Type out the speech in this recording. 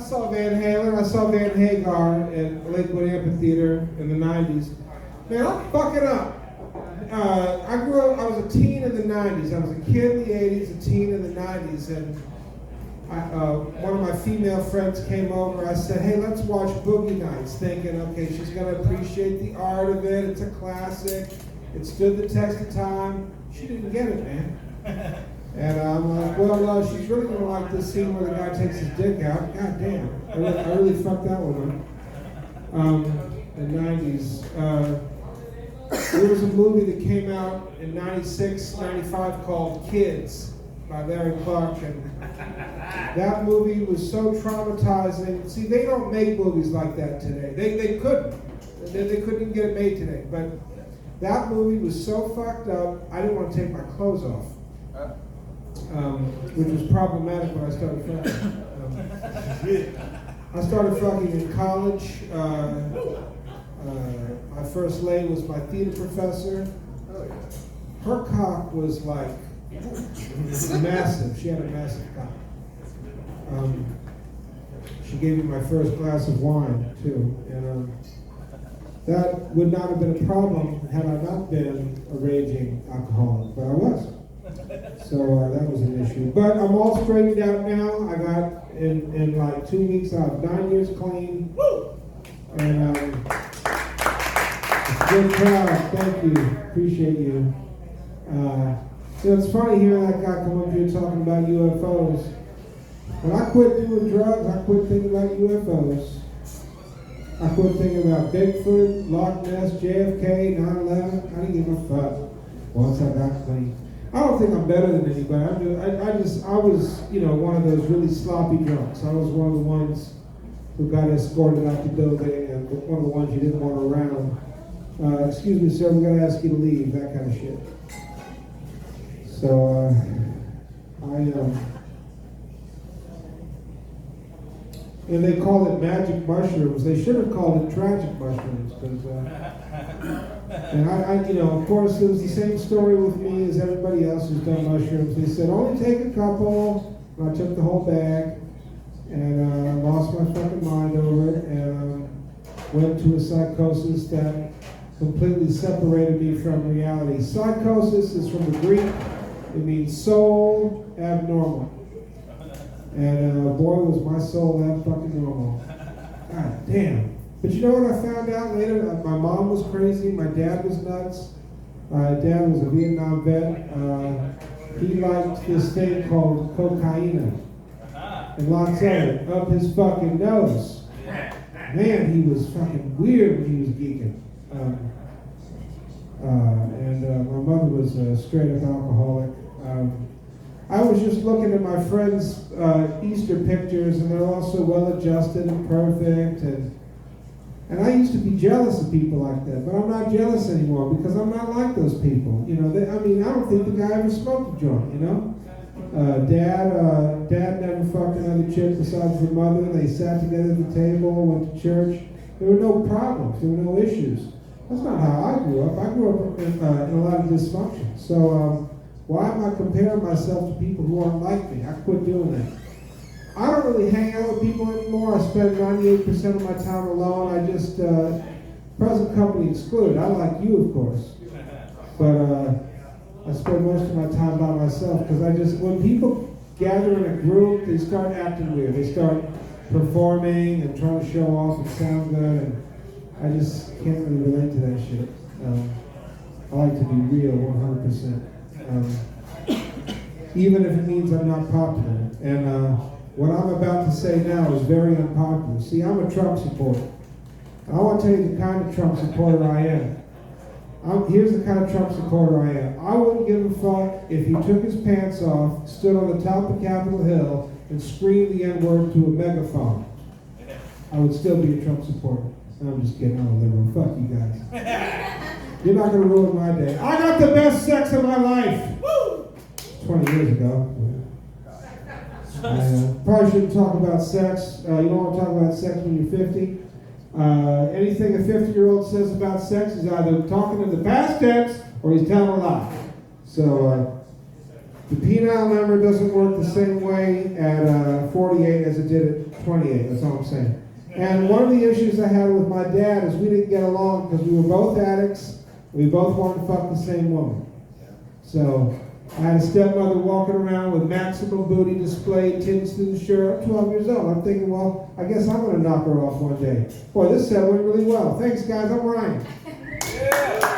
saw Van Halen, I saw Van Hagar at Lakewood Amphitheater in the 90s. Man, I'm fucking up. I was a teen in the 90s. I was a kid in the 80s, a teen in the 90s, and one of my female friends came over. I said, hey, let's watch Boogie Nights, thinking, okay, she's going to appreciate the art of it. It's a classic. It stood the test of time. She didn't get it, man. And I'm like, well, she's really going to like this scene where the guy takes his dick out. God damn. I really fucked that one up. In the 90s. There was a movie that came out in 96, 95 called Kids by Larry Clark. And that movie was so traumatizing. See, they don't make movies like that today. They couldn't. They couldn't even get it made today. But that movie was so fucked up, I didn't want to take my clothes off. Which was problematic when I started fucking. I started fucking in college. My first lady was my theater professor. Her cock was like massive. She had a massive cock. She gave me my first glass of wine too, and that would not have been a problem had I not been a raging alcoholic, but I was. So that was an issue. But I'm all straightened out now. I got, in like 2 weeks, I have 9 years clean. Woo! And it's a good crowd. Thank you. Appreciate you. So it's funny hearing that guy come up here talking about UFOs. When I quit doing drugs, I quit thinking about UFOs. I quit thinking about Bigfoot, Loch Ness, JFK, 9/11. I didn't give a fuck once I got clean. I don't think I'm better than anybody. I was, one of those really sloppy drunks. I was one of the ones who got escorted out the building and one of the ones you didn't want around. Excuse me, sir, we're going to ask you to leave, that kind of shit. So, and they call it magic mushrooms. They should have called it tragic mushrooms, because, and of course, it was the same story with me as everybody else who's done mushrooms. They said, only take a couple, and I took the whole bag, and lost my fucking mind over it, and went to a psychosis that completely separated me from reality. Psychosis is from the Greek. It means soul abnormal. And boy, was my soul that fucking normal. God damn. But you know what I found out later? My mom was crazy. My dad was nuts. My dad was a Vietnam vet. He liked this thing called cocaine. And lots of it up his fucking nose. Man, he was fucking weird when he was geeking. My mother was a straight up alcoholic. I was just looking at my friends' Easter pictures, and they're all so well adjusted and perfect, and I used to be jealous of people like that, but I'm not jealous anymore because I'm not like those people. I don't think the guy ever smoked a joint. Dad never fucked another chick besides her mother. They sat together at the table, went to church. There were no problems. There were no issues. That's not how I grew up. I grew up in a lot of dysfunction. So why am I comparing myself to people who aren't like me? I quit doing that. I don't really hang out with people anymore. I spend 98% of my time alone. I just, present company excluded. I like you, of course. But I spend most of my time by myself because when people gather in a group, they start acting weird. They start performing and trying to show off and sound good. And I just can't really relate to that shit. I like to be real 100%. Even if it means I'm not popular. And what I'm about to say now is very unpopular. See, I'm a Trump supporter. I want to tell you the kind of Trump supporter I am. Here's the kind of Trump supporter I am. I wouldn't give a fuck if he took his pants off, stood on the top of Capitol Hill, and screamed the N-word to a megaphone. I would still be a Trump supporter. I'm just kidding, I'm a liberal. Fuck you guys. You're not going to ruin my day. I got the best sex of my life. Woo! 20 years ago. Probably shouldn't talk about sex. You don't want to talk about sex when you're 50. Anything a 50-year-old says about sex is either talking in the past tense or he's telling a lie. So The penile number doesn't work the same way at 48 as it did at 28, that's all I'm saying. And one of the issues I had with my dad is we didn't get along because we were both addicts. We both wanted to fuck the same woman. So I had a stepmother walking around with maximum booty displayed, tits through the shirt. I'm 12 years old. I'm thinking, well, I guess I'm going to knock her off one day. Boy, this set went really well. Thanks, guys. I'm Ryan. Yeah.